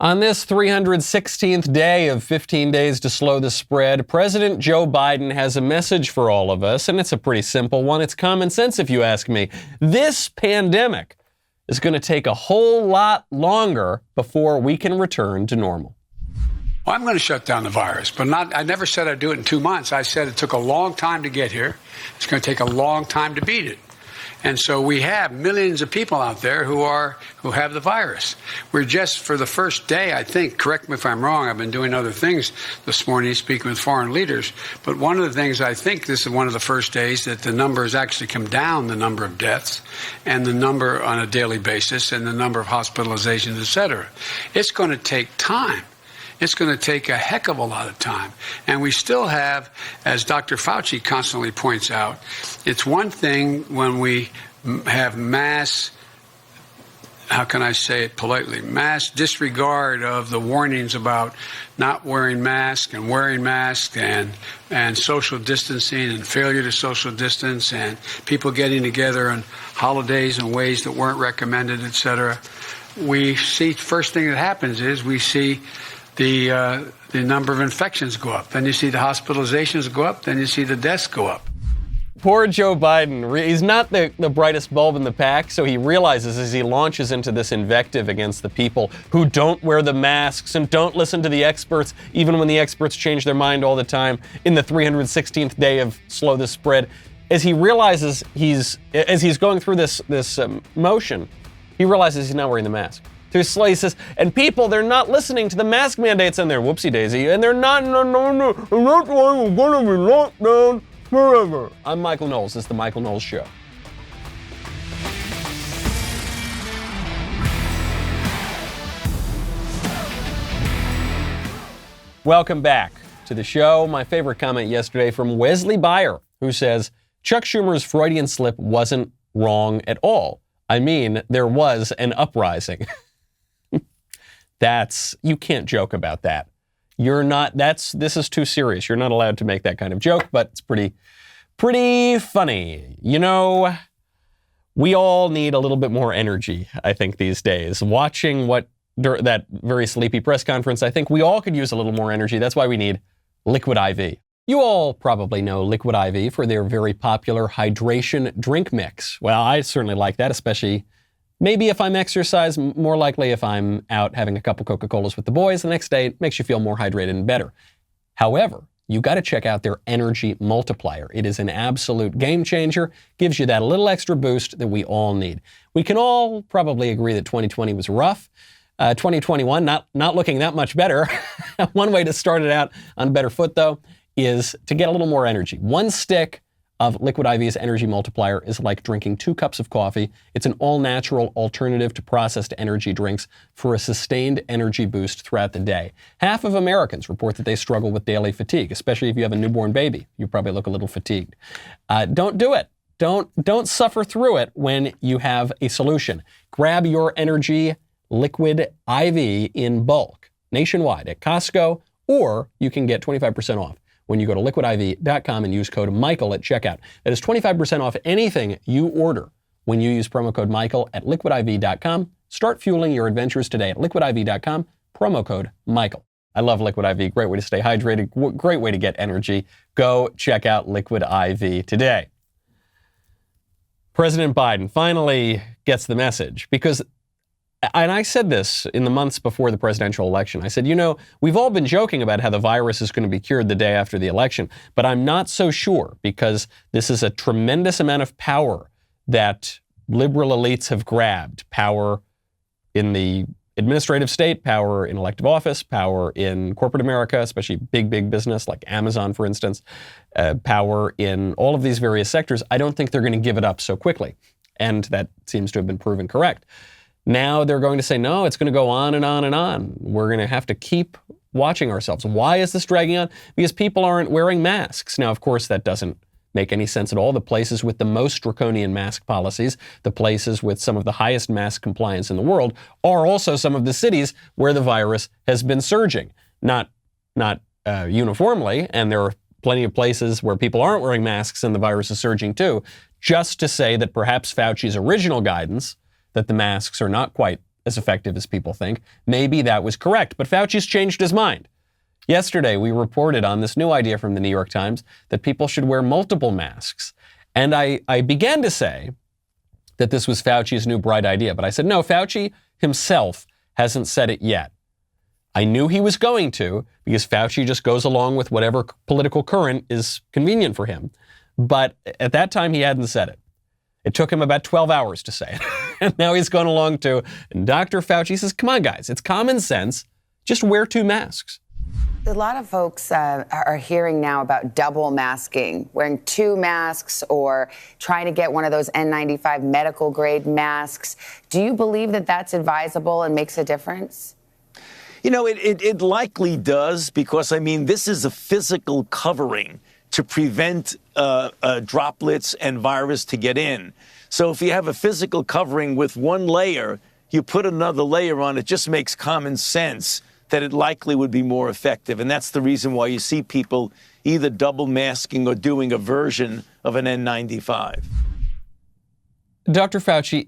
On this 316th day of 15 days to slow the spread, President Joe Biden has a message for all of us, and it's a pretty simple one. It's common sense, if you ask me. This pandemic is going to take a whole lot longer before we can return to normal. Well, I'm going to shut down the virus, but I never said I'd do it in 2 months. I said it took a long time to get here. It's going to take a long time to beat it. And so we have millions of people out there who have the virus. We're just, for the first day, I think, correct me if I'm wrong, I've been doing other things this morning, speaking with foreign leaders, but one of the things I think this is one of the first days that the numbers actually come down, the number of deaths and the number on a daily basis and the number of hospitalizations, et cetera. It's going to take time. It's going to take a heck of a lot of time. And we still have, as Dr. Fauci constantly points out, it's one thing when we have mass, how can I say it politely, mass disregard of the warnings about not wearing masks and wearing masks and social distancing and failure to social distance and people getting together on holidays in ways that weren't recommended, et cetera. We see, first thing that happens is we see the number of infections go up. Then you see the hospitalizations go up. Then you see the deaths go up. Poor Joe Biden. He's not the brightest bulb in the pack, so he realizes as he launches into this invective against the people who don't wear the masks and don't listen to the experts, even when the experts change their mind all the time, in the 316th day of slow the spread. As he realizes as he's going through this motion, he realizes he's not wearing the mask. He says, and people, they're not listening to the mask mandates and they're whoopsie daisy, and they're not, no, that's why we're going to be locked down forever. I'm Michael Knowles. This is The Michael Knowles Show. Welcome back to the show. My favorite comment yesterday from Wesley Beyer, who says, Chuck Schumer's Freudian slip wasn't wrong at all. I mean, there was an uprising. You can't joke about that. This is too serious. You're not allowed to make that kind of joke, but it's pretty funny. You know, we all need a little bit more energy, I think, these days. Watching that very sleepy press conference, I think we all could use a little more energy. That's why we need Liquid IV. You all probably know Liquid IV for their very popular hydration drink mix. Well, I certainly like that, especially maybe if I'm exercising, more likely if I'm out having a couple Coca-Colas with the boys the next day. It makes you feel more hydrated and better. However, you got to check out their energy multiplier. It is an absolute game changer, gives you that little extra boost that we all need. We can all probably agree that 2020 was rough. 2021, not looking that much better. One way to start it out on a better foot, though, is to get a little more energy. One stick of Liquid IV's energy multiplier is like drinking 2 cups of coffee. It's an all-natural alternative to processed energy drinks for a sustained energy boost throughout the day. Half of Americans report that they struggle with daily fatigue, especially if you have a newborn baby. You probably look a little fatigued. Don't do it. Don't suffer through it when you have a solution. Grab your energy Liquid IV in bulk nationwide at Costco, or you can get 25% off when you go to liquidiv.com and use code Michael at checkout. That is 25% off anything you order when you use promo code Michael at liquidiv.com. Start fueling your adventures today at liquidiv.com, promo code Michael. I love Liquid IV. Great way to stay hydrated. Great way to get energy. Go check out Liquid IV today. President Biden finally gets the message because, and I said this in the months before the presidential election, I said, we've all been joking about how the virus is going to be cured the day after the election, but I'm not so sure because this is a tremendous amount of power that liberal elites have grabbed. Power in the administrative state, power in elective office, power in corporate America, especially big business like Amazon, for instance, power in all of these various sectors. I don't think they're going to give it up so quickly. And that seems to have been proven correct. Now they're going to say, no, it's going to go on and on and on. We're going to have to keep watching ourselves. Why is this dragging on? Because people aren't wearing masks. Now, of course, that doesn't make any sense at all. The places with the most draconian mask policies, the places with some of the highest mask compliance in the world, are also some of the cities where the virus has been surging. Not uniformly, and there are plenty of places where people aren't wearing masks and the virus is surging too, just to say that perhaps Fauci's original guidance that the masks are not quite as effective as people think. Maybe that was correct, but Fauci's changed his mind. Yesterday, we reported on this new idea from the New York Times that people should wear multiple masks. And I began to say that this was Fauci's new bright idea, but I said, no, Fauci himself hasn't said it yet. I knew he was going to, because Fauci just goes along with whatever political current is convenient for him. But at that time, he hadn't said it. It took him about 12 hours to say it. And now he's gone along to, and Dr. Fauci says, come on, guys, it's common sense. Just wear 2 masks. A lot of folks are hearing now about double masking, wearing 2 masks or trying to get one of those N95 medical grade masks. Do you believe that that's advisable and makes a difference? You know, it likely does, because, I mean, this is a physical covering to prevent droplets and virus to get in. So if you have a physical covering with one layer, you put another layer on, it just makes common sense that it likely would be more effective. And that's the reason why you see people either double masking or doing a version of an N95. Dr. Fauci,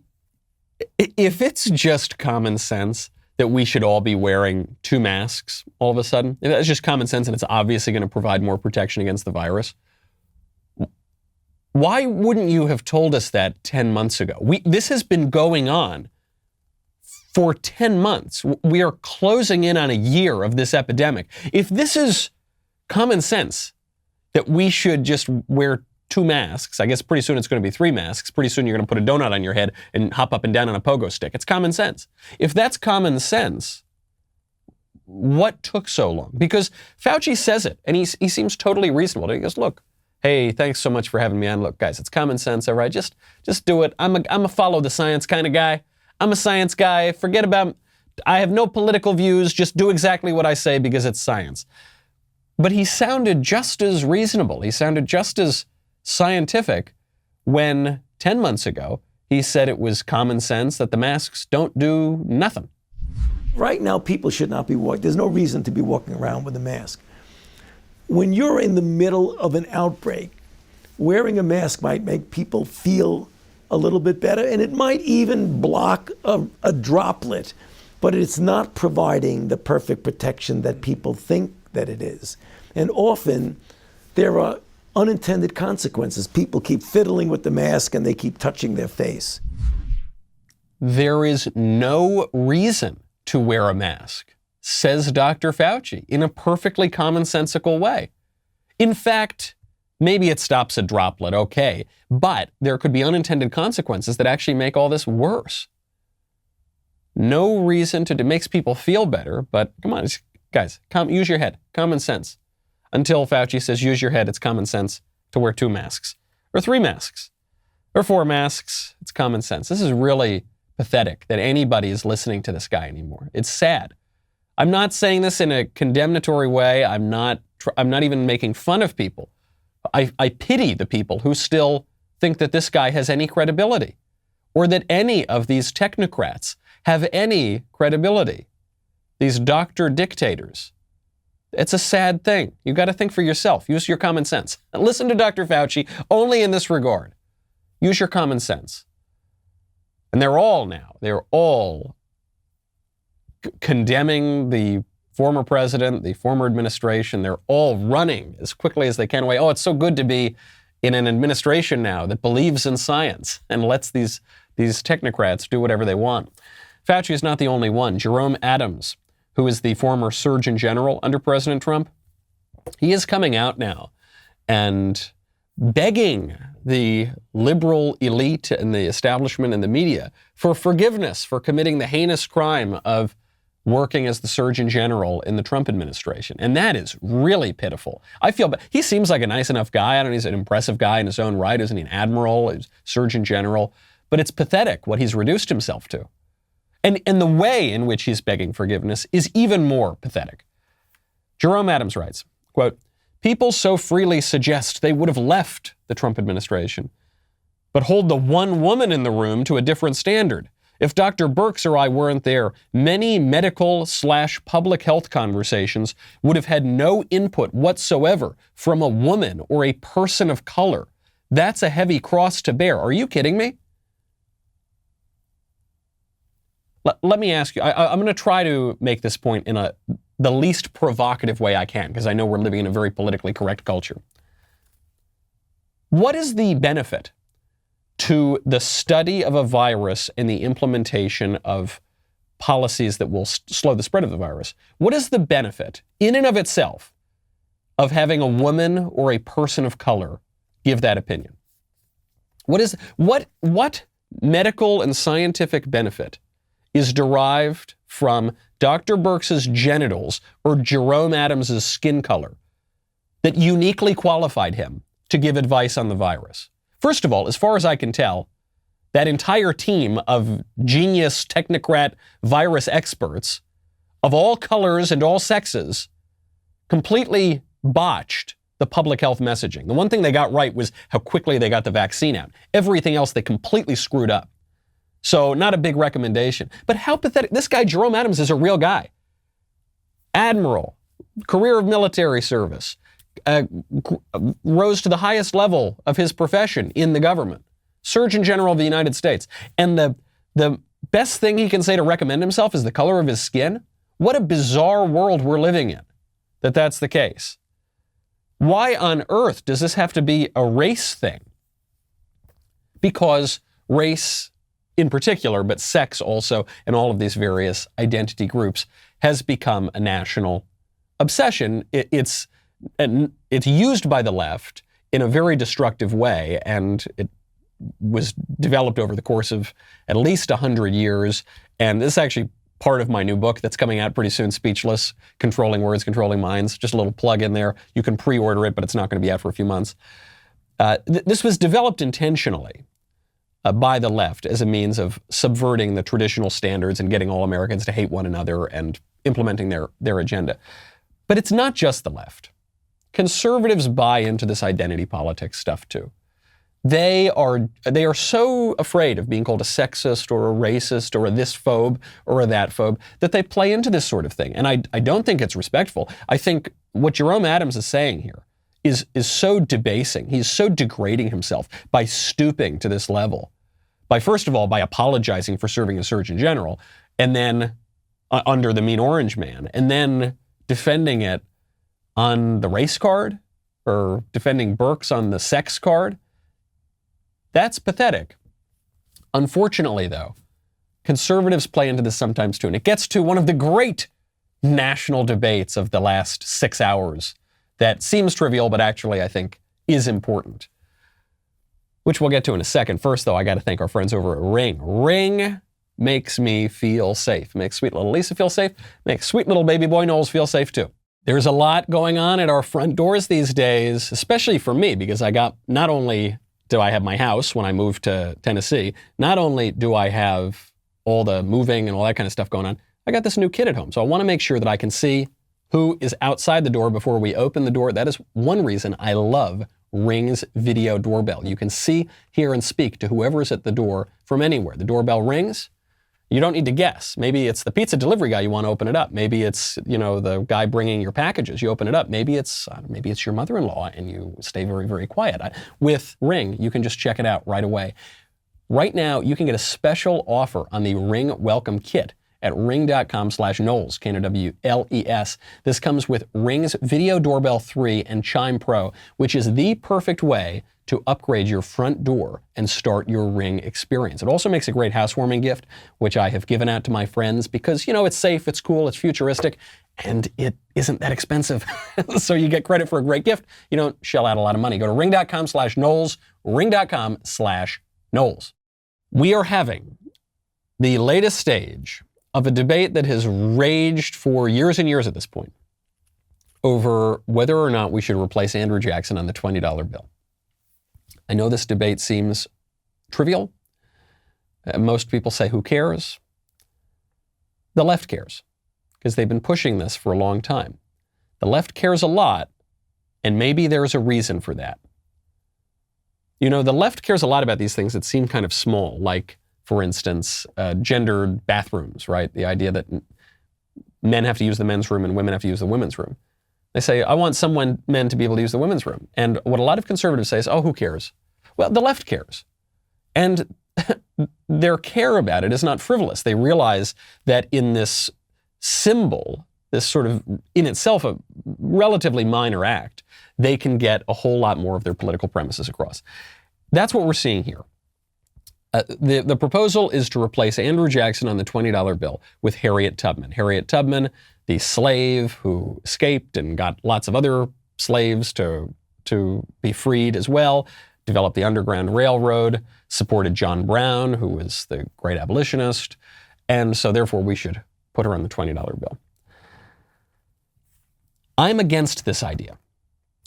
if it's just common sense that we should all be wearing 2 masks all of a sudden, if that's just common sense and it's obviously going to provide more protection against the virus, why wouldn't you have told us that 10 months ago? This has been going on for 10 months. We are closing in on a year of this epidemic. If this is common sense that we should just wear 2 masks, I guess pretty soon it's going to be 3 masks. Pretty soon you're going to put a donut on your head and hop up and down on a pogo stick. It's common sense. If that's common sense, what took so long? Because Fauci says it, and he seems totally reasonable. He goes, look, hey, thanks so much for having me on. Look, guys, it's common sense, all right? Just do it. I'm a follow the science kind of guy. I'm a science guy. Forget about, I have no political views. Just do exactly what I say because it's science. But he sounded just as reasonable. He sounded just as scientific when 10 months ago he said it was common sense that the masks don't do nothing. Right now, people should not be walking. There's no reason to be walking around with a mask. When you're in the middle of an outbreak, wearing a mask might make people feel a little bit better, and it might even block a droplet, but it's not providing the perfect protection that people think that it is. And often there are unintended consequences. People keep fiddling with the mask and they keep touching their face. There is no reason to wear a mask, says Dr. Fauci, in a perfectly commonsensical way. In fact, maybe it stops a droplet, okay, but there could be unintended consequences that actually make all this worse. No reason to, it makes people feel better, but come on, guys, use your head, common sense. Until Fauci says use your head, it's common sense to wear 2 masks, or 3 masks, or 4 masks. It's common sense. This is really pathetic that anybody is listening to this guy anymore. It's sad. I'm not saying this in a condemnatory way. I'm not even making fun of people. I pity the people who still think that this guy has any credibility, or that any of these technocrats have any credibility. These doctor dictators. It's a sad thing. You've got to think for yourself. Use your common sense. And listen to Dr. Fauci only in this regard. Use your common sense. And they're all condemning the former president, the former administration. They're all running as quickly as they can away. Oh, it's so good to be in an administration now that believes in science and lets these technocrats do whatever they want. Fauci is not the only one. Jerome Adams, who is the former Surgeon General under President Trump, he is coming out now and begging the liberal elite and the establishment and the media for forgiveness for committing the heinous crime of working as the Surgeon General in the Trump administration. And that is really pitiful. I feel bad. He seems like a nice enough guy. I don't know, he's an impressive guy in his own right. Isn't he an admiral, a Surgeon General? But it's pathetic what he's reduced himself to. And the way in which he's begging forgiveness is even more pathetic. Jerome Adams writes, quote, "People so freely suggest they would have left the Trump administration, but hold the one woman in the room to a different standard. If Dr. Birx or I weren't there, many medical/public health conversations would have had no input whatsoever from a woman or a person of color. That's a heavy cross to bear. Are you kidding me?" let me ask you, I'm going to try to make this point in the least provocative way I can, because I know we're living in a very politically correct culture. What is the benefit to the study of a virus and the implementation of policies that will slow the spread of the virus? What is the benefit, in and of itself, of having a woman or a person of color give that opinion? What medical and scientific benefit is derived from Dr. Birx's genitals or Jerome Adams's skin color that uniquely qualified him to give advice on the virus? First of all, as far as I can tell, that entire team of genius technocrat virus experts of all colors and all sexes completely botched the public health messaging. The one thing they got right was how quickly they got the vaccine out. Everything else they completely screwed up. So not a big recommendation. But how pathetic. This guy, Jerome Adams, is a real guy. Admiral, career of military service, rose to the highest level of his profession in the government. Surgeon General of the United States. And the best thing he can say to recommend himself is the color of his skin? What a bizarre world we're living in, that that's the case. Why on earth does this have to be a race thing? Because race in particular, but sex also, and all of these various identity groups, has become a national obsession. It's used by the left in a very destructive way, and it was developed over the course of at least 100 years. And this is actually part of my new book that's coming out pretty soon, Speechless, Controlling Words, Controlling Minds. Just a little plug in there. You can pre-order it, but it's not going to be out for a few months. This was developed intentionally by the left as a means of subverting the traditional standards and getting all Americans to hate one another and implementing their agenda. But it's not just the left. Conservatives buy into this identity politics stuff too. They are so afraid of being called a sexist or a racist or a this phobe or a that phobe that they play into this sort of thing. And I don't think it's respectful. I think what Jerome Adams is saying here is so debasing. He's so degrading himself by stooping to this level. First of all, by apologizing for serving as Surgeon General, and then under the Mean Orange Man, and then defending it on the race card, or defending Birx on the sex card. That's pathetic. Unfortunately, though, conservatives play into this sometimes too, and it gets to one of the great national debates of the last 6 hours that seems trivial, but actually I think is important, which we'll get to in a second. First, though, I got to thank our friends over at Ring. Ring makes me feel safe. Makes sweet little Lisa feel safe. Makes sweet little baby boy Knowles feel safe too. There's a lot going on at our front doors these days, especially for me, because not only do I have my house when I moved to Tennessee, not only do I have all the moving and all that kind of stuff going on, I got this new kid at home. So I want to make sure that I can see who is outside the door before we open the door. That is one reason I love Ring's video doorbell. You can see, hear, and speak to whoever is at the door from anywhere. The doorbell rings. You don't need to guess. Maybe it's the pizza delivery guy, you want to open it up. Maybe it's, the guy bringing your packages, you open it up. Maybe it's your mother-in-law and you stay very, very quiet. With Ring, you can just check it out right away. Right now, you can get a special offer on the Ring Welcome Kit at ring.com/Knowles, Knowles. This comes with Ring's Video Doorbell 3 and Chime Pro, which is the perfect way to upgrade your front door and start your Ring experience. It also makes a great housewarming gift, which I have given out to my friends because, it's safe, it's cool, it's futuristic, and it isn't that expensive. So you get credit for a great gift. You don't shell out a lot of money. Go to ring.com/Knowles, ring.com/Knowles. We are having the latest stage of a debate that has raged for years and years at this point over whether or not we should replace Andrew Jackson on the $20 bill. I know this debate seems trivial. Most people say, who cares? The left cares, because they've been pushing this for a long time. The left cares a lot, and maybe there's a reason for that. The left cares a lot about these things that seem kind of small, like, for instance, gendered bathrooms, right? The idea that men have to use the men's room and women have to use the women's room. They say, I want men to be able to use the women's room. And what a lot of conservatives say is, oh, who cares? Well, the left cares. And their care about it is not frivolous. They realize that in this symbol, this sort of, in itself, a relatively minor act, they can get a whole lot more of their political premises across. That's what we're seeing here. The proposal is to replace Andrew Jackson on the $20 bill with Harriet Tubman. Harriet Tubman, the slave who escaped and got lots of other slaves to be freed as well, developed the Underground Railroad, supported John Brown, who was the great abolitionist, and so therefore we should put her on the $20 bill. I'm against this idea.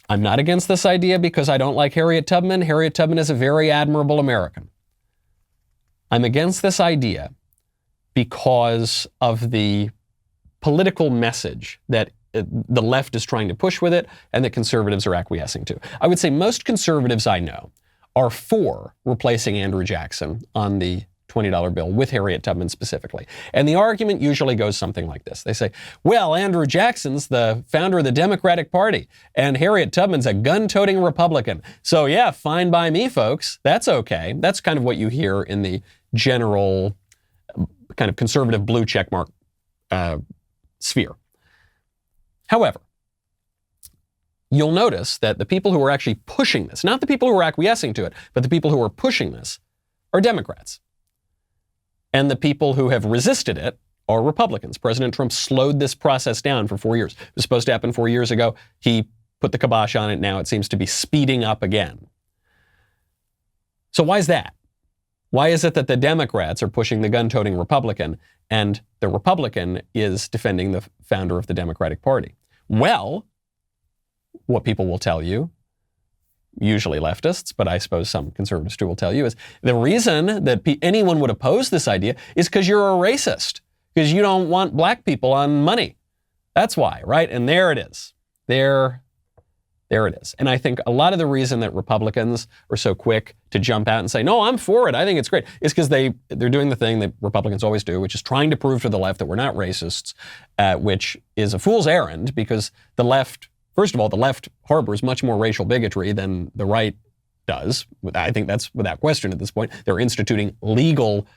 I'm not against this idea because I don't like Harriet Tubman. Harriet Tubman is a very admirable American. I'm against this idea because of the political message that the left is trying to push with it and that conservatives are acquiescing to. I would say most conservatives I know are for replacing Andrew Jackson on the $20 bill with Harriet Tubman specifically. And the argument usually goes something like this. They say, well, Andrew Jackson's the founder of the Democratic Party and Harriet Tubman's a gun-toting Republican. So yeah, fine by me, folks. That's okay. That's kind of what you hear in the general kind of conservative blue checkmark sphere. However, you'll notice that the people who are actually pushing this, not the people who are acquiescing to it, but the people who are pushing this are Democrats. And the people who have resisted it are Republicans. President Trump slowed this process down for 4 years. It was supposed to happen 4 years ago. He put the kibosh on it. Now it seems to be speeding up again. So why is that? Why is it that the Democrats are pushing the gun-toting Republican and the Republican is defending the founder of the Democratic Party? Well, what people will tell you, usually leftists, but I suppose some conservatives too will tell you, is the reason that anyone would oppose this idea is because you're a racist, because you don't want black people on money. That's why, right? And there it is. There it is. And I think a lot of the reason that Republicans are so quick to jump out and say, no, I'm for it, I think it's great, is because they're doing the thing that Republicans always do, which is trying to prove to the left that we're not racists, which is a fool's errand because the left, first of all, the left harbors much more racial bigotry than the right does. I think that's without question at this point. They're instituting legal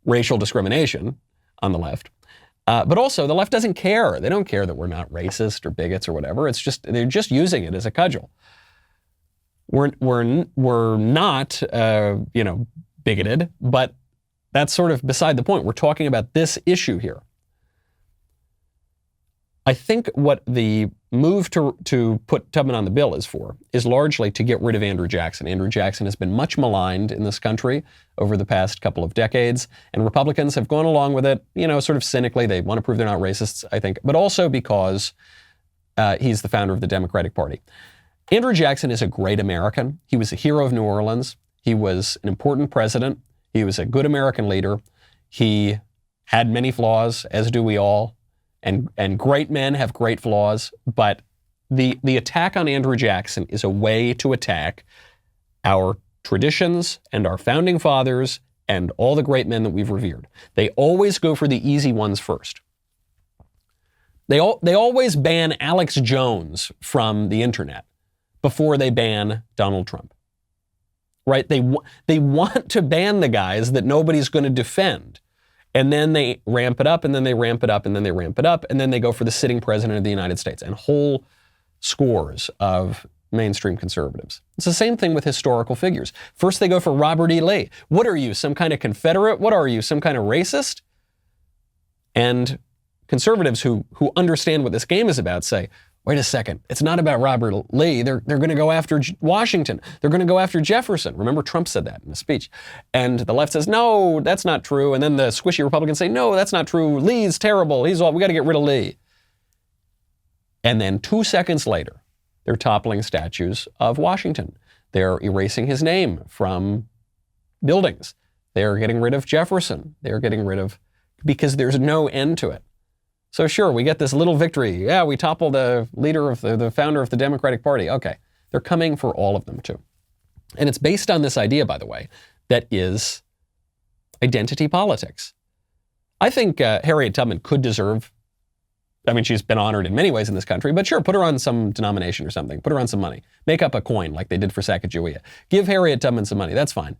racial discrimination on the left. But also, the left doesn't care. They don't care that we're not racist or bigots or whatever. It's just, they're just using it as a cudgel. We're not, bigoted, but that's sort of beside the point. We're talking about this issue here. I think what the move to put Tubman on the bill is for is largely to get rid of Andrew Jackson. Andrew Jackson has been much maligned in this country over the past couple of decades, and Republicans have gone along with it, sort of cynically. They want to prove they're not racists, I think, but also because he's the founder of the Democratic Party. Andrew Jackson is a great American. He was a hero of New Orleans. He was an important president. He was a good American leader. He had many flaws, as do we all. And great men have great flaws, but the attack on Andrew Jackson is a way to attack our traditions and our founding fathers and all the great men that we've revered. They always go for the easy ones first. They always ban Alex Jones from the internet before they ban Donald Trump. Right? They want to ban the guys that nobody's going to defend. And then they ramp it up, and then they ramp it up, and then they ramp it up, and then they go for the sitting president of the United States and whole scores of mainstream conservatives. It's the same thing with historical figures. First they go for Robert E. Lee. What are you, some kind of Confederate? What are you, some kind of racist? And conservatives who understand what this game is about say, wait a second, it's not about Robert Lee. They're going to go after Washington. They're going to go after Jefferson. Remember, Trump said that in a speech. And the left says, no, that's not true. And then the squishy Republicans say, no, that's not true. Lee's terrible. We got to get rid of Lee. And then 2 seconds later, they're toppling statues of Washington. They're erasing his name from buildings. They're getting rid of Jefferson. They're getting rid of, because there's no end to it. So sure, we get this little victory. Yeah, we toppled the leader of the founder of the Democratic Party. Okay, they're coming for all of them too. And it's based on this idea, by the way, that is identity politics. I think Harriet Tubman could deserve, she's been honored in many ways in this country, but sure, put her on some denomination or something. Put her on some money. Make up a coin like they did for Sacagawea. Give Harriet Tubman some money. That's fine.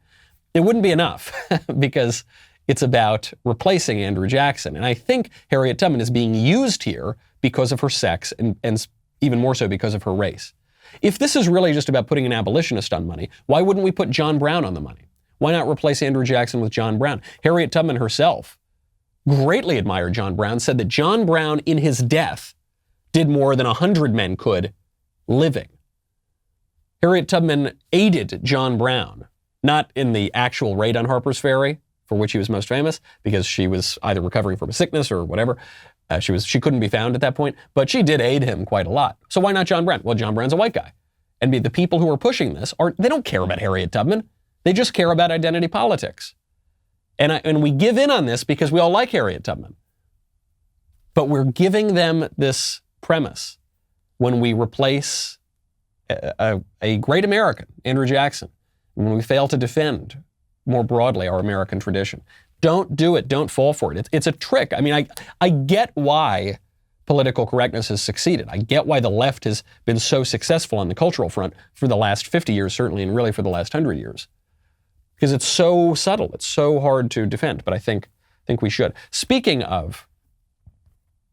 It wouldn't be enough because it's about replacing Andrew Jackson. And I think Harriet Tubman is being used here because of her sex and even more so because of her race. If this is really just about putting an abolitionist on money, why wouldn't we put John Brown on the money? Why not replace Andrew Jackson with John Brown? Harriet Tubman herself greatly admired John Brown, said that John Brown in his death did more than 100 men could living. Harriet Tubman aided John Brown, not in the actual raid on Harper's Ferry, for which he was most famous, because she was either recovering from a sickness or whatever. She couldn't be found at that point, but she did aid him quite a lot. So why not John Brown? Well, John Brown's a white guy. And the people who are pushing this they don't care about Harriet Tubman. They just care about identity politics. And we give in on this because we all like Harriet Tubman. But we're giving them this premise when we replace a great American, Andrew Jackson, when we fail to defend more broadly our American tradition. Don't do it. Don't fall for it. It's a trick. I mean, I get why political correctness has succeeded. I get why the left has been so successful on the cultural front for the last 50 years, certainly, and really for the last 100 years. Because it's so subtle. It's so hard to defend. But I think we should. Speaking of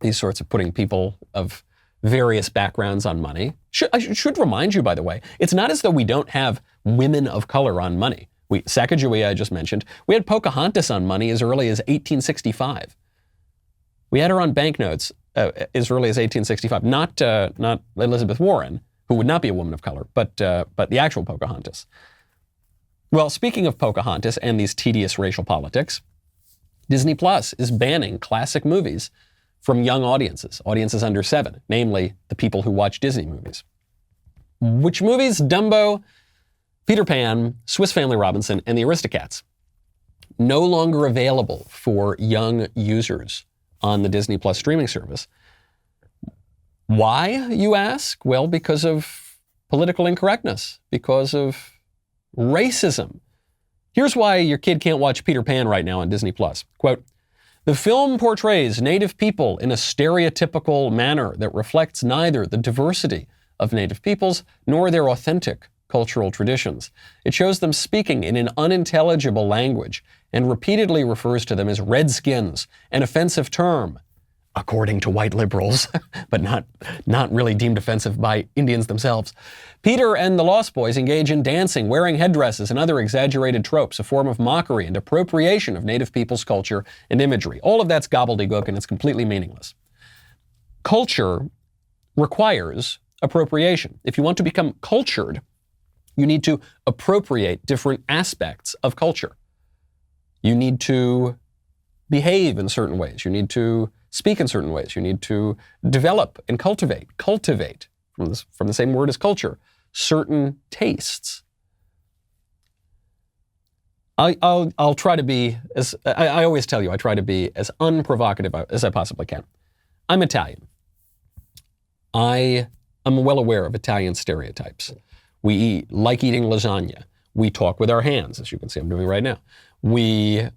these sorts of putting people of various backgrounds on money, I should remind you, by the way, it's not as though we don't have women of color on money. Sacagawea, I just mentioned. We had Pocahontas on money as early as 1865. We had her on banknotes as early as 1865. Not Elizabeth Warren, who would not be a woman of color, but the actual Pocahontas. Well, speaking of Pocahontas and these tedious racial politics, Disney Plus is banning classic movies from young audiences under 7, namely the people who watch Disney movies. Which movies? Dumbo, Peter Pan, Swiss Family Robinson, and the Aristocats. No longer available for young users on the Disney Plus streaming service. Why, you ask? Well, because of political incorrectness, because of racism. Here's why your kid can't watch Peter Pan right now on Disney Plus. Quote, "The film portrays Native people in a stereotypical manner that reflects neither the diversity of Native peoples nor their authentic cultural traditions. It shows them speaking in an unintelligible language and repeatedly refers to them as redskins, an offensive term, according to white liberals, but not really deemed offensive by Indians themselves. Peter and the Lost Boys engage in dancing, wearing headdresses, and other exaggerated tropes, a form of mockery and appropriation of Native people's culture and imagery." All of that's gobbledygook, and it's completely meaningless. Culture requires appropriation. If you want to become cultured, you need to appropriate different aspects of culture. You need to behave in certain ways. You need to speak in certain ways. You need to develop and cultivate from the same word as culture, certain tastes. I'll try to be as, I always tell you, I try to be as unprovocative as I possibly can. I'm Italian. I am well aware of Italian stereotypes. We like eating lasagna. We talk with our hands, as you can see I'm doing right now. We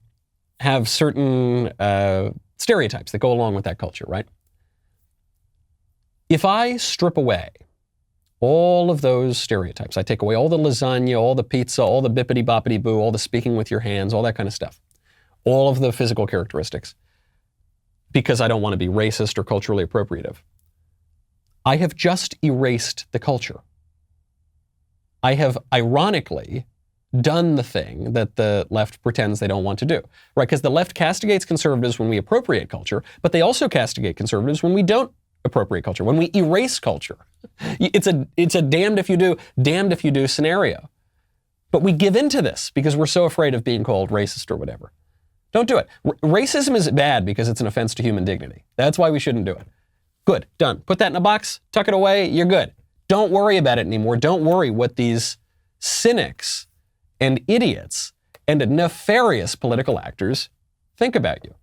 have certain stereotypes that go along with that culture, right? If I strip away all of those stereotypes, I take away all the lasagna, all the pizza, all the bippity-boppity-boo, all the speaking with your hands, all that kind of stuff, all of the physical characteristics, because I don't want to be racist or culturally appropriative, I have just erased the culture. I have ironically done the thing that the left pretends they don't want to do, right? Because the left castigates conservatives when we appropriate culture, but they also castigate conservatives when we don't appropriate culture, when we erase culture. It's a damned if you do, damned if you do scenario. But we give into this because we're so afraid of being called racist or whatever. Don't do it. Racism is bad because it's an offense to human dignity. That's why we shouldn't do it. Good, done. Put that in a box, tuck it away, you're good. Don't worry about it anymore. Don't worry what these cynics and idiots and nefarious political actors think about you.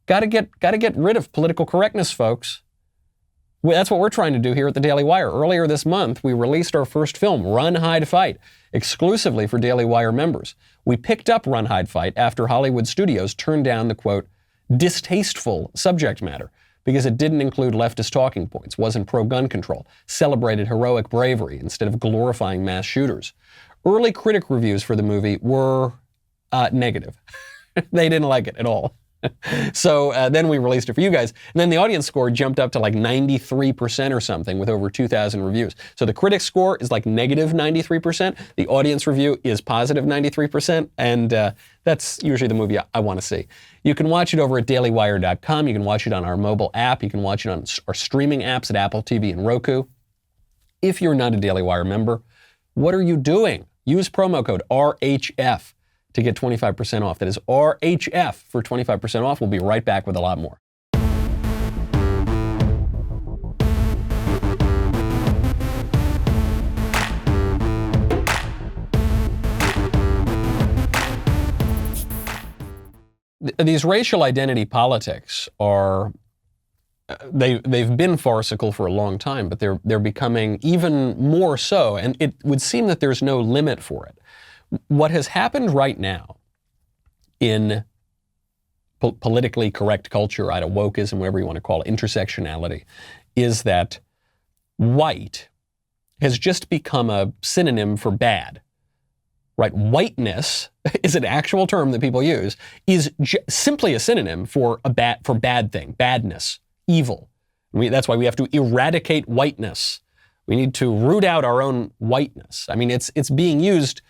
Gotta get rid of political correctness, folks. That's what we're trying to do here at the Daily Wire. Earlier this month, we released our first film, Run, Hide, Fight, exclusively for Daily Wire members. We picked up Run, Hide, Fight after Hollywood studios turned down the, quote, distasteful subject matter because it didn't include leftist talking points, wasn't pro-gun control, celebrated heroic bravery instead of glorifying mass shooters. early critic reviews for the movie were negative. They didn't like it at all. So then we released it for you guys. And then the audience score jumped up to like 93% or something with over 2,000 reviews. So the critic score is like negative 93%. The audience review is positive 93%. And that's usually the movie I want to see. You can watch it over at dailywire.com. You can watch it on our mobile app. You can watch it on our streaming apps at Apple TV and Roku. If you're not a Daily Wire member, what are you doing? Use promo code RHF to get 25% off. That is RHF for 25% off. We'll be right back with a lot more. These racial identity politics are, they've been farcical for a long time, but they're becoming even more so, and it would seem that there's no limit for it. What has happened right now in politically correct culture, wokeism, whatever you want to call it, intersectionality, is that white has just become a synonym for bad. Right? Whiteness is an actual term that people use, is simply a synonym for bad thing, badness, evil. That's why we have to eradicate whiteness. We need to root out our own whiteness. I mean, it's being used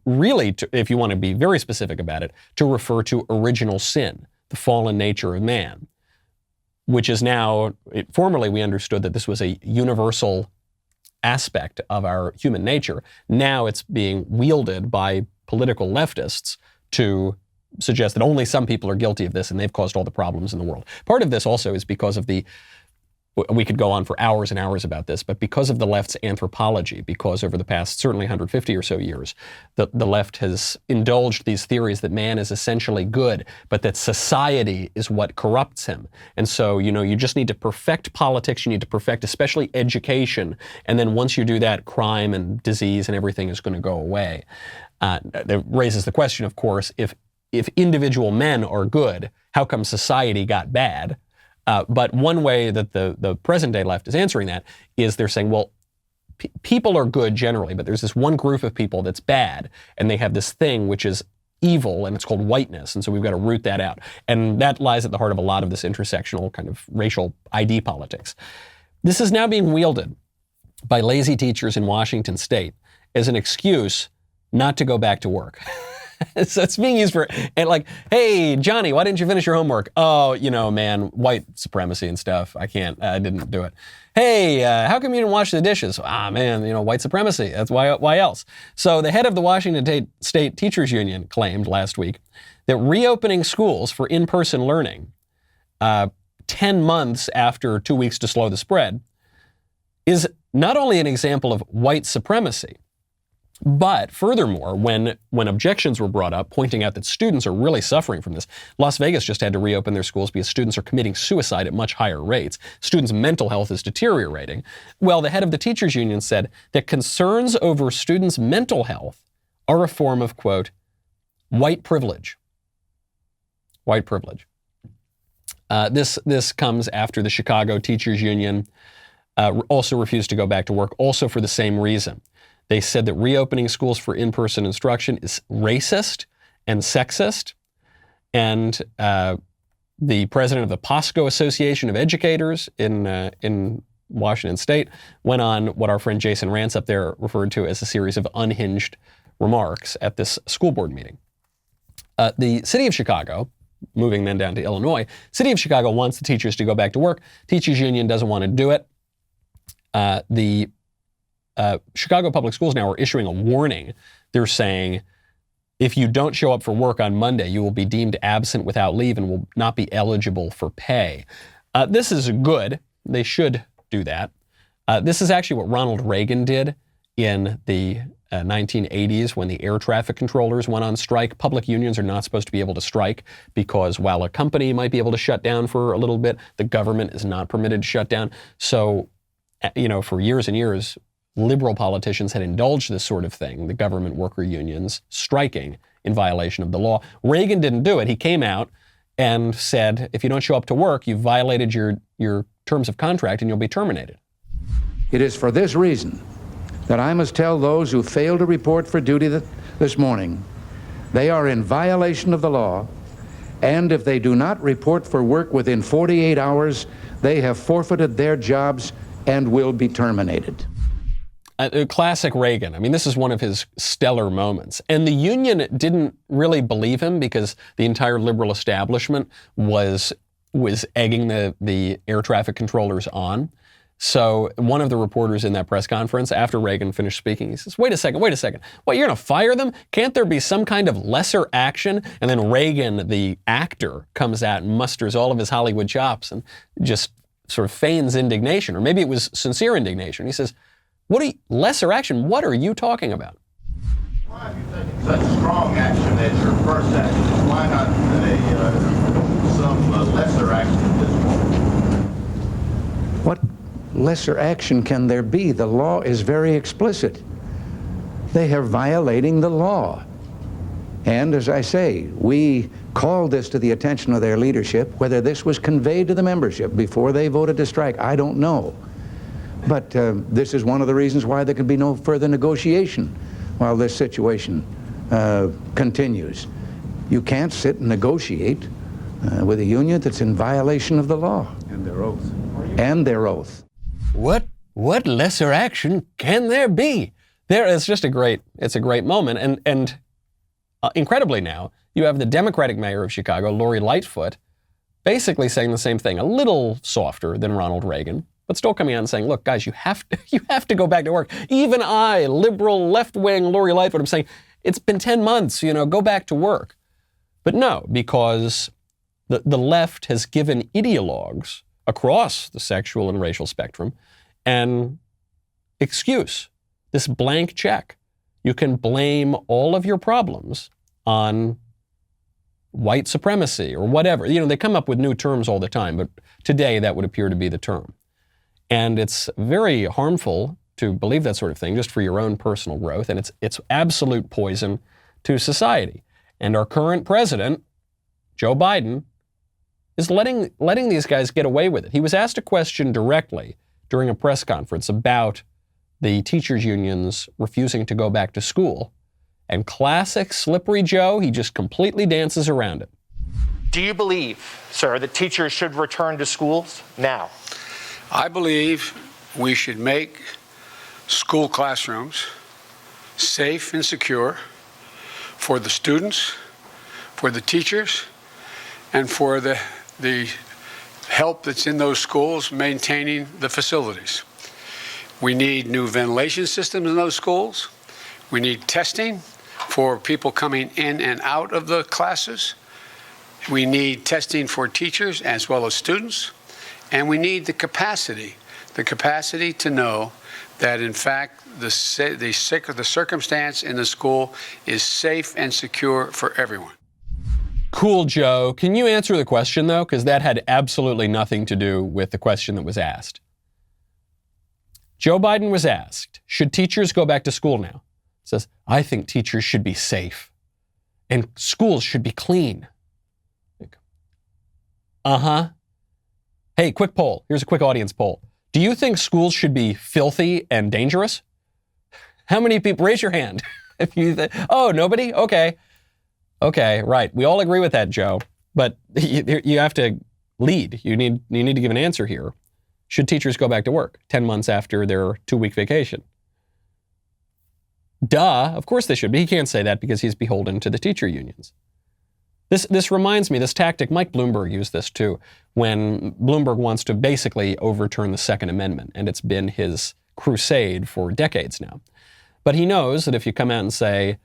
really, if you want to be very specific about it, to refer to original sin, the fallen nature of man, which is now, formerly we understood that this was a universal aspect of our human nature. Now it's being wielded by political leftists to suggest that only some people are guilty of this and they've caused all the problems in the world. Part of this also is because of we could go on for hours and hours about this, but because of the left's anthropology, because over the past certainly 150 or so years, the left has indulged these theories that man is essentially good, but that society is what corrupts him. And so, you just need to perfect politics, you need to perfect especially education, and then once you do that, crime and disease and everything is going to go away. That raises the question, of course, if individual men are good, how come society got bad? But one way that the present-day left is answering that is they're saying, well, people are good generally, but there's this one group of people that's bad, and they have this thing which is evil, and it's called whiteness, and so we've got to root that out. And that lies at the heart of a lot of this intersectional kind of racial ID politics. This is now being wielded by lazy teachers in Washington State as an excuse not to go back to work. So it's being used for, and like, hey, Johnny, why didn't you finish your homework? Oh, man, white supremacy and stuff. I didn't do it. Hey, how come you didn't wash the dishes? Man, white supremacy. That's why else? So the head of the Washington State Teachers Union claimed last week that reopening schools for in-person learning 10 months after 2 weeks to slow the spread is not only an example of white supremacy, but furthermore, when objections were brought up, pointing out that students are really suffering from this, Las Vegas just had to reopen their schools because students are committing suicide at much higher rates. Students' mental health is deteriorating. Well, the head of the teachers union said that concerns over students' mental health are a form of, quote, white privilege. White privilege. This comes after the Chicago Teachers Union also refused to go back to work, also for the same reason. They said that reopening schools for in-person instruction is racist and sexist. And the president of the POSCO Association of Educators in Washington State went on what our friend Jason Rance up there referred to as a series of unhinged remarks at this school board meeting. The city of Chicago, moving then down to Illinois, city of Chicago wants the teachers to go back to work. Teachers union doesn't want to do it. The Chicago Public Schools now are issuing a warning. They're saying, if you don't show up for work on Monday, you will be deemed absent without leave and will not be eligible for pay. This is good. They should do that. This is actually what Ronald Reagan did in the 1980s when the air traffic controllers went on strike. Public unions are not supposed to be able to strike because while a company might be able to shut down for a little bit, the government is not permitted to shut down. So, for years and years, liberal politicians had indulged this sort of thing, the government worker unions striking in violation of the law. Reagan didn't do it. He came out and said, if you don't show up to work, you've violated your terms of contract and you'll be terminated. It is for this reason that I must tell those who fail to report for duty this morning they are in violation of the law, and if they do not report for work within 48 hours, they have forfeited their jobs and will be terminated. Classic Reagan. I mean, this is one of his stellar moments. And the union didn't really believe him because the entire liberal establishment was egging the air traffic controllers on. So one of the reporters in that press conference, after Reagan finished speaking, he says, wait a second. What, you're going to fire them? Can't there be some kind of lesser action? And then Reagan, the actor, comes out and musters all of his Hollywood chops and just sort of feigns indignation, or maybe it was sincere indignation. He says, lesser action? What are you talking about? Why have you taken such strong action as your first action? Why not some lesser action at this point? What lesser action can there be? The law is very explicit. They are violating the law. And as I say, we called this to the attention of their leadership. Whether this was conveyed to the membership before they voted to strike, I don't know. But this is one of the reasons why there can be no further negotiation while this situation continues. You can't sit and negotiate with a union that's in violation of the law. And their oath. And their oath. What lesser action can there be? It's a great moment. And incredibly now, you have the Democratic mayor of Chicago, Lori Lightfoot, basically saying the same thing, a little softer than Ronald Reagan, but still coming out and saying, look, guys, you have to go back to work. Even I, liberal, left-wing Lori Lightfoot, I'm saying, it's been 10 months, go back to work. But no, because the left has given ideologues across the sexual and racial spectrum an excuse, this blank check. You can blame all of your problems on white supremacy or whatever. They come up with new terms all the time, but today that would appear to be the term. And it's very harmful to believe that sort of thing just for your own personal growth, and it's absolute poison to society. And our current president, Joe Biden, is letting these guys get away with it. He was asked a question directly during a press conference about the teachers' unions refusing to go back to school. And classic Slippery Joe, he just completely dances around it. Do you believe, sir, that teachers should return to schools now? I believe we should make school classrooms safe and secure for the students, for the teachers, and for the help that's in those schools maintaining the facilities. We need new ventilation systems in those schools. We need testing for people coming in and out of the classes. We need testing for teachers as well as students. And we need the capacity to know that, in fact, the circumstance in the school is safe and secure for everyone. Cool, Joe. Can you answer the question, though? Because that had absolutely nothing to do with the question that was asked. Joe Biden was asked, should teachers go back to school now? He says, I think teachers should be safe and schools should be clean. Uh-huh. Hey, quick poll. Here's a quick audience poll. Do you think schools should be filthy and dangerous? How many people? Raise your hand. If you oh, nobody? Okay. Okay, right. We all agree with that, Joe. But you have to lead. You need to give an answer here. Should teachers go back to work 10 months after their 2-week vacation? Duh, of course they should. But he can't say that because he's beholden to the teacher unions. This reminds me, this tactic, Mike Bloomberg used this too, when Bloomberg wants to basically overturn the Second Amendment, and it's been his crusade for decades now. But he knows that if you come out and say,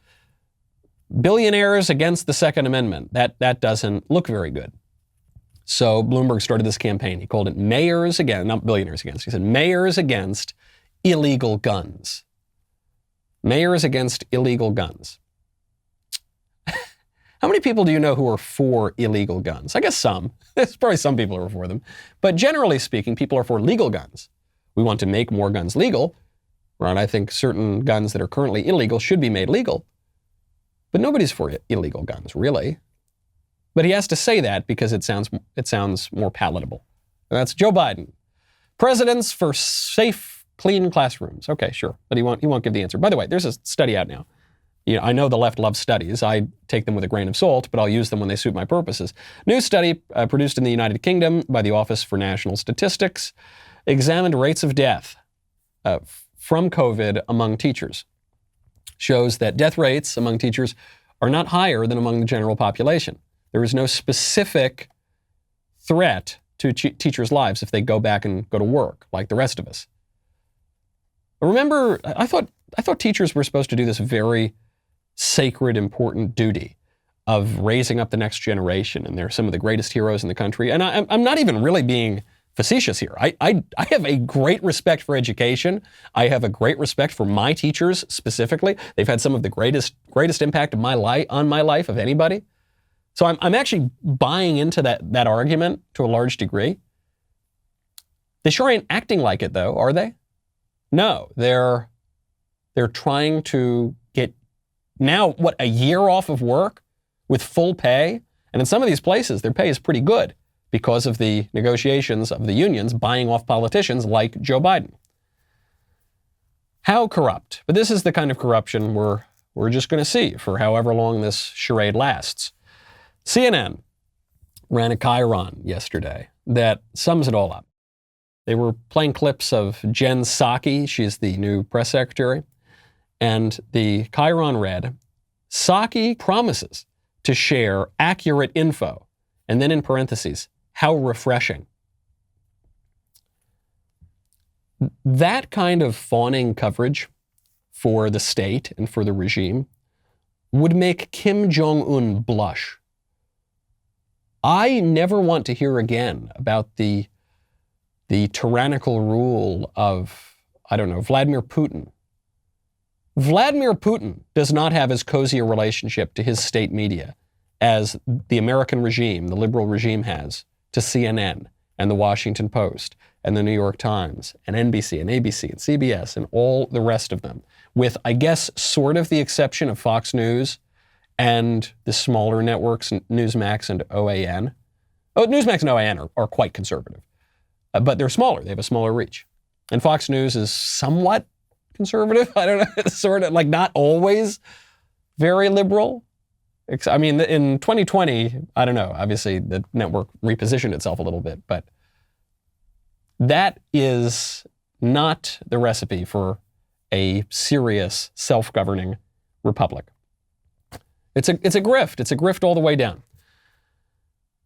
billionaires against the Second Amendment, that doesn't look very good. So Bloomberg started this campaign. He called it Mayors Against, not billionaires against. He said Mayors Against Illegal Guns. Mayors Against Illegal Guns. How many people do you know who are for illegal guns? I guess some. There's probably some people who are for them. But generally speaking, people are for legal guns. We want to make more guns legal. Right? I think certain guns that are currently illegal should be made legal. But nobody's for illegal guns, really. But he has to say that because it sounds more palatable. And that's Joe Biden. Presidents for safe clean classrooms. Okay, sure. But he won't give the answer. By the way, there's a study out now. I know the left loves studies. I take them with a grain of salt, but I'll use them when they suit my purposes. New study produced in the United Kingdom by the Office for National Statistics examined rates of death from COVID among teachers. Shows that death rates among teachers are not higher than among the general population. There is no specific threat to teachers' lives if they go back and go to work like the rest of us. Remember, I thought teachers were supposed to do this very sacred, important duty of raising up the next generation, and they're some of the greatest heroes in the country. And I'm not even really being facetious here. I have a great respect for education. I have a great respect for my teachers specifically. They've had some of the greatest impact of on my life of anybody. So I'm actually buying into that argument to a large degree. They sure ain't acting like it though, are they? No, they're trying to get now, a year off of work with full pay? And in some of these places, their pay is pretty good because of the negotiations of the unions buying off politicians like Joe Biden. How corrupt? But this is the kind of corruption we're just going to see for however long this charade lasts. CNN ran a chyron yesterday that sums it all up. They were playing clips of Jen Psaki. She's the new press secretary. And the chyron read, Psaki promises to share accurate info. And then in parentheses, how refreshing. That kind of fawning coverage for the state and for the regime would make Kim Jong-un blush. I never want to hear again about the tyrannical rule of, Vladimir Putin. Vladimir Putin does not have as cozy a relationship to his state media as the American regime, the liberal regime has to CNN and the Washington Post and the New York Times and NBC and ABC and CBS and all the rest of them, with, I guess, sort of the exception of Fox News and the smaller networks, Newsmax and OAN. Newsmax and OAN are quite conservative, but they're smaller. They have a smaller reach. And Fox News is somewhat conservative. I don't know, sort of, like, not always very liberal. I mean, in 2020, I don't know, obviously the network repositioned itself a little bit, but that is not the recipe for a serious self-governing republic. It's a grift. It's a grift all the way down.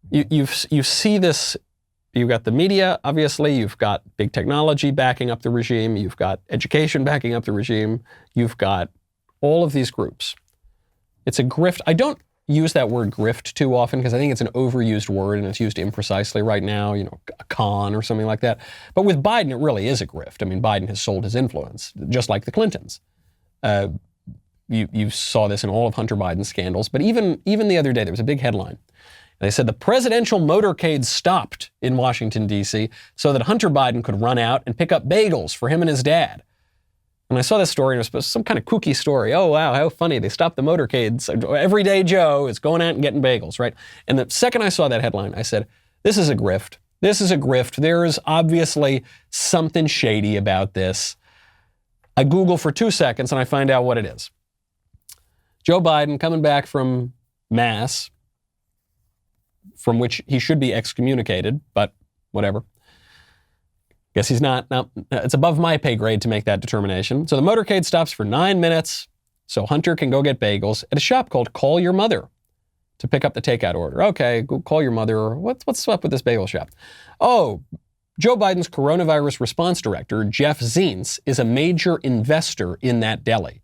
You see this. You've got the media, obviously. You've got big technology backing up the regime. You've got education backing up the regime. You've got all of these groups. It's a grift. I don't use that word grift too often because I think it's an overused word and it's used imprecisely right now, a con or something like that. But with Biden, it really is a grift. I mean, Biden has sold his influence, just like the Clintons. You saw this in all of Hunter Biden's scandals. But even the other day, there was a big headline. They said the presidential motorcade stopped in Washington, D.C. so that Hunter Biden could run out and pick up bagels for him and his dad. And I saw this story, and it was some kind of kooky story. Oh, wow, how funny. They stopped the motorcades. Everyday Joe is going out and getting bagels, right? And the second I saw that headline, I said, this is a grift. This is a grift. There is obviously something shady about this. I Google for 2 seconds, and I find out what it is. Joe Biden coming back from Mass, from which he should be excommunicated, but whatever. Guess he's not. Now, it's above my pay grade to make that determination. So the motorcade stops for 9 minutes so Hunter can go get bagels at a shop called Call Your Mother to pick up the takeout order. Okay, go call your mother. What's up with this bagel shop? Oh, Joe Biden's coronavirus response director, Jeff Zients, is a major investor in that deli,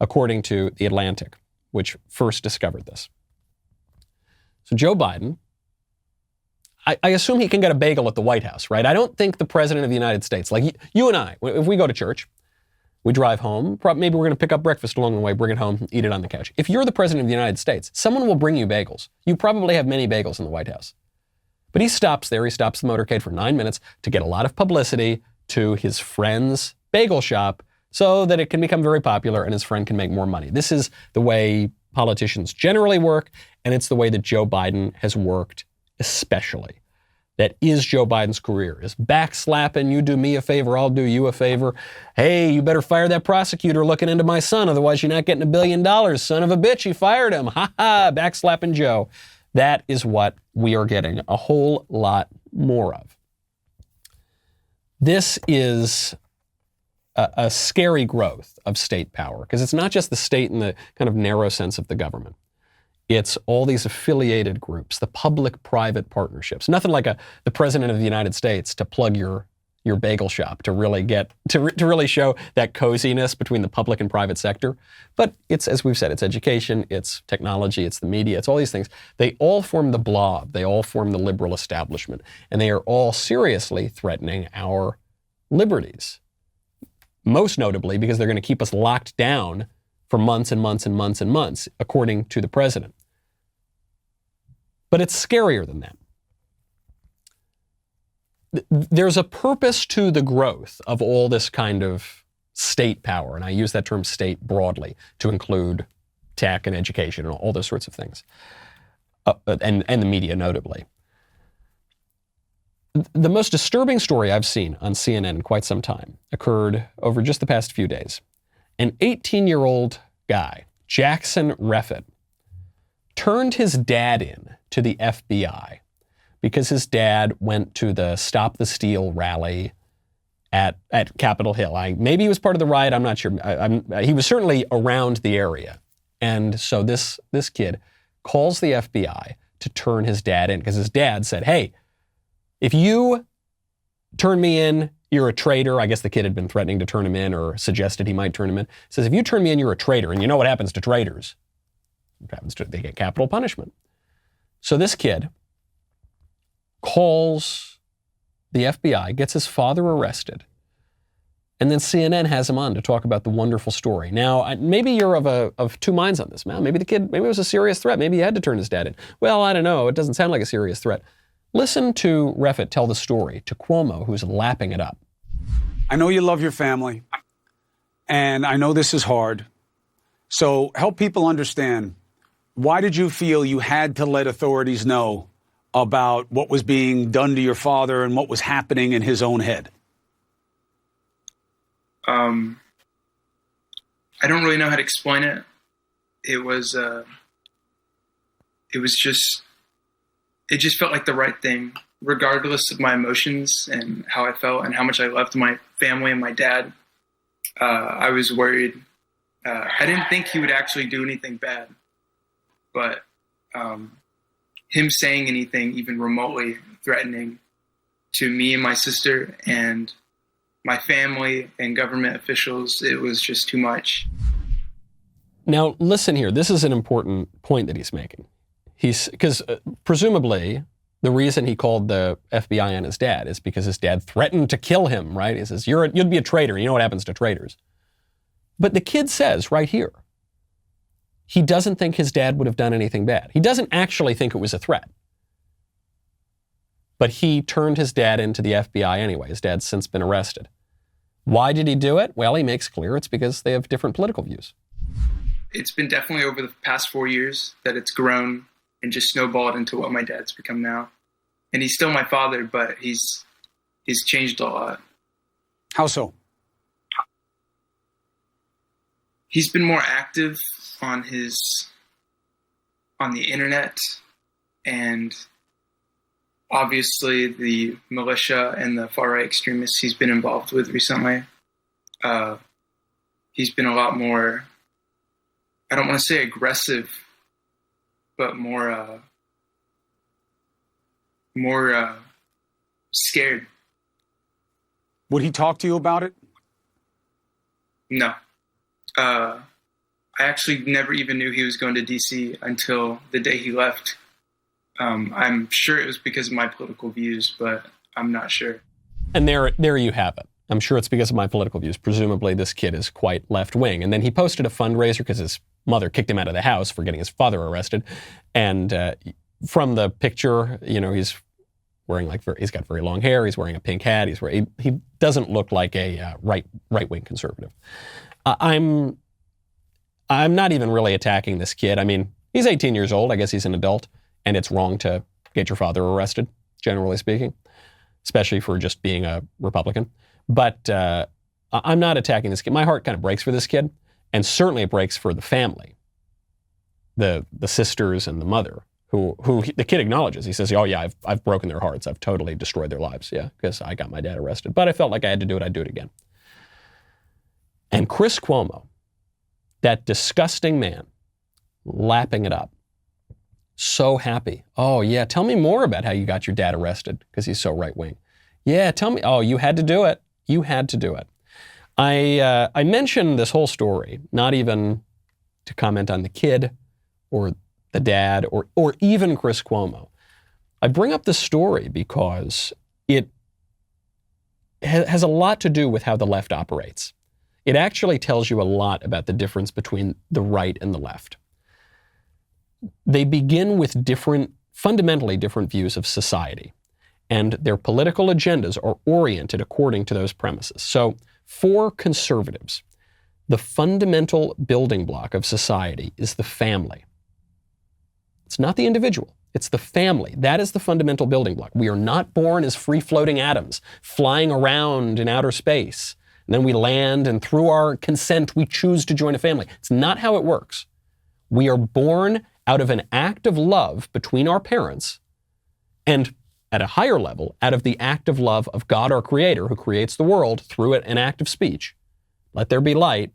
according to The Atlantic, which first discovered this. So Joe Biden, I assume he can get a bagel at the White House, right? I don't think the president of the United States, like you and I, if we go to church, we drive home, maybe we're going to pick up breakfast along the way, bring it home, eat it on the couch. If you're the president of the United States, someone will bring you bagels. You probably have many bagels in the White House. But he stops there. He stops the motorcade for 9 minutes to get a lot of publicity to his friend's bagel shop so that it can become very popular and his friend can make more money. This is the way politicians generally work, and it's the way that Joe Biden has worked especially. that is Joe Biden's career, is backslapping, you do me a favor, I'll do you a favor. Hey, you better fire that prosecutor looking into my son, otherwise you're not getting $1 billion. Son of a bitch, he fired him. Ha ha, backslapping Joe. That is what we are getting a whole lot more of. This is a scary growth of state power, because it's not just the state in the kind of narrow sense of the government. It's all these affiliated groups, the public-private partnerships. Nothing like the president of the United States to plug your bagel shop to really get to really show that coziness between the public and private sector. But it's, as we've said, it's education, it's technology, it's the media, it's all these things. They all form the blob. They all form the liberal establishment, and they are all seriously threatening our liberties. Most notably because they're going to keep us locked down for months and months and months and months, according to the president. But it's scarier than that. There's a purpose to the growth of all this kind of state power, and I use that term state broadly to include tech and education and all those sorts of things, and the media notably. The most disturbing story I've seen on CNN in quite some time occurred over just the past few days. An 18-year-old guy, Jackson Reffitt, turned his dad in to the FBI because his dad went to the Stop the Steal rally at Capitol Hill. Maybe he was part of the riot, I'm not sure. He was certainly around the area. And so this kid calls the FBI to turn his dad in because his dad said, hey, if you turn me in, you're a traitor. I guess the kid had been threatening to turn him in or suggested he might turn him in. He says, if you turn me in, you're a traitor. And you know what happens to traitors? They get capital punishment. So this kid calls the FBI, gets his father arrested, and then CNN has him on to talk about the wonderful story. Now, maybe you're of two minds on this, man. Maybe it was a serious threat. Maybe he had to turn his dad in. Well, I don't know. It doesn't sound like a serious threat. Listen to Reffitt tell the story to Cuomo, who's lapping it up. I know you love your family, and I know this is hard. So help people understand, why did you feel you had to let authorities know about what was being done to your father and what was happening in his own head? I don't really know how to explain it. It just felt like the right thing, regardless of my emotions and how I felt and how much I loved my family and my dad. I was worried. I didn't think he would actually do anything bad, but him saying anything even remotely threatening to me and my sister and my family and government officials, it was just too much. Now, listen here. This is an important point that he's making. Because presumably the reason he called the FBI on his dad is because his dad threatened to kill him, right? He says, you'd be a traitor. You know what happens to traitors. But the kid says right here, he doesn't think his dad would have done anything bad. He doesn't actually think it was a threat. But he turned his dad into the FBI anyway. His dad's since been arrested. Why did he do it? Well, he makes clear it's because they have different political views. It's been definitely over the past 4 years that it's grown and just snowballed into what my dad's become now. And he's still my father, but he's changed a lot. How so? He's been more active on the internet, and obviously the militia and the far-right extremists he's been involved with recently. He's been a lot more, I don't want to say aggressive, but more scared. Would he talk to you about it? No. I actually never even knew he was going to D.C. until the day he left. I'm sure it was because of my political views, but I'm not sure. And there you have it. I'm sure it's because of my political views. Presumably this kid is quite left-wing. And then he posted a fundraiser because his mother kicked him out of the house for getting his father arrested. And from the picture, he's wearing he's got very long hair. He's wearing a pink hat. He doesn't look like a right-wing conservative. I'm not even really attacking this kid. I mean, he's 18 years old. I guess he's an adult, and it's wrong to get your father arrested. generally speaking, especially for just being a Republican. But I'm not attacking this kid. My heart kind of breaks for this kid, and certainly it breaks for the family, the sisters and the mother, who the kid acknowledges. He says, oh yeah, I've broken their hearts. I've totally destroyed their lives. Yeah, because I got my dad arrested. But I felt like I had to do it. I'd do it again. And Chris Cuomo, that disgusting man, lapping it up. So happy. Oh yeah, tell me more about how you got your dad arrested, because he's so right-wing. Yeah, tell me. Oh, you had to do it. You had to do it. I mentioned this whole story, not even to comment on the kid or the dad or even Chris Cuomo. I bring up this story because it has a lot to do with how the left operates. It actually tells you a lot about the difference between the right and the left. They begin with fundamentally different views of society, and their political agendas are oriented according to those premises. So for conservatives, the fundamental building block of society is the family. It's not the individual, it's the family. That is the fundamental building block. We are not born as free-floating atoms flying around in outer space, and then we land, and through our consent, we choose to join a family. It's not how it works. We are born out of an act of love between our parents, and at a higher level, out of the act of love of God, our Creator, who creates the world through an act of speech. Let there be light,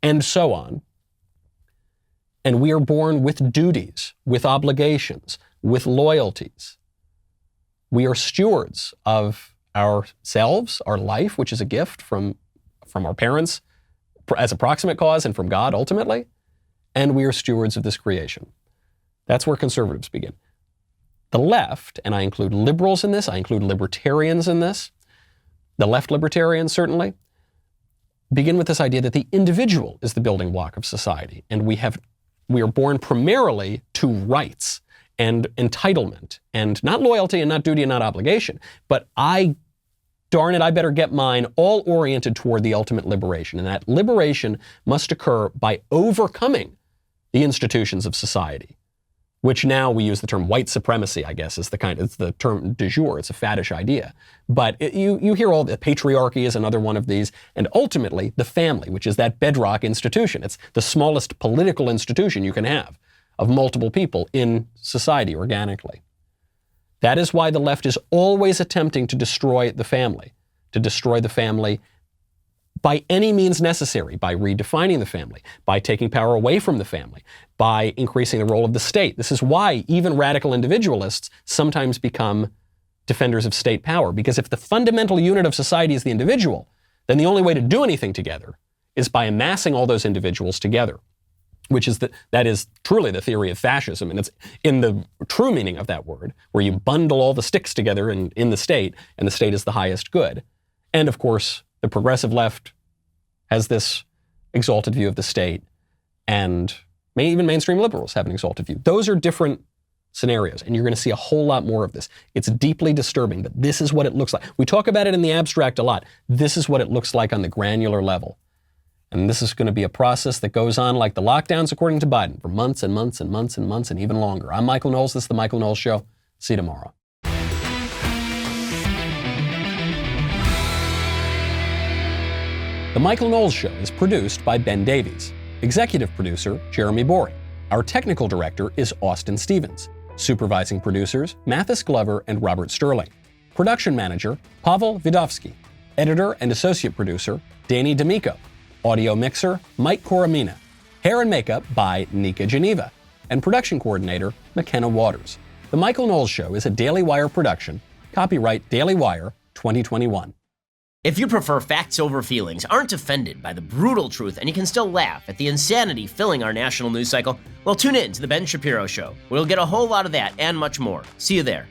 and so on. And we are born with duties, with obligations, with loyalties. We are stewards of ourselves, our life, which is a gift from our parents as a proximate cause and from God ultimately. And we are stewards of this creation. That's where conservatives begin. The left, and I include liberals in this, I include libertarians in this, the left libertarians certainly, begin with this idea that the individual is the building block of society. And we are born primarily to rights and entitlement and not loyalty and not duty and not obligation, but darn it, I better get mine, all oriented toward the ultimate liberation. And that liberation must occur by overcoming the institutions of society, which now we use the term white supremacy, I guess, it's the term du jour. It's a faddish idea. But you hear all the patriarchy is another one of these, and ultimately the family, which is that bedrock institution. It's the smallest political institution you can have of multiple people in society organically. That is why the left is always attempting to destroy the family by any means necessary, by redefining the family, by taking power away from the family, by increasing the role of the state. This is why even radical individualists sometimes become defenders of state power, because if the fundamental unit of society is the individual, then the only way to do anything together is by amassing all those individuals together, that is truly the theory of fascism, and it's in the true meaning of that word, where you bundle all the sticks together in the state, and the state is the highest good. And of course, the progressive left has this exalted view of the state, and even mainstream liberals have an exalted view. Those are different scenarios, and you're going to see a whole lot more of this. It's deeply disturbing, but this is what it looks like. We talk about it in the abstract a lot. This is what it looks like on the granular level. And this is going to be a process that goes on like the lockdowns, according to Biden, for months and months and months and months and even longer. I'm Michael Knowles. This is The Michael Knowles Show. See you tomorrow. The Michael Knowles Show is produced by Ben Davies. Executive producer, Jeremy Boring. Our technical director is Austin Stevens. Supervising producers, Mathis Glover and Robert Sterling. Production manager, Pavel Vidovsky. Editor and associate producer, Danny D'Amico. Audio mixer, Mike Coromina. Hair and makeup by Nika Geneva. And production coordinator, McKenna Waters. The Michael Knowles Show is a Daily Wire production. Copyright Daily Wire 2021. If you prefer facts over feelings, aren't offended by the brutal truth, and you can still laugh at the insanity filling our national news cycle, well, tune in to The Ben Shapiro Show. We'll get a whole lot of that and much more. See you there.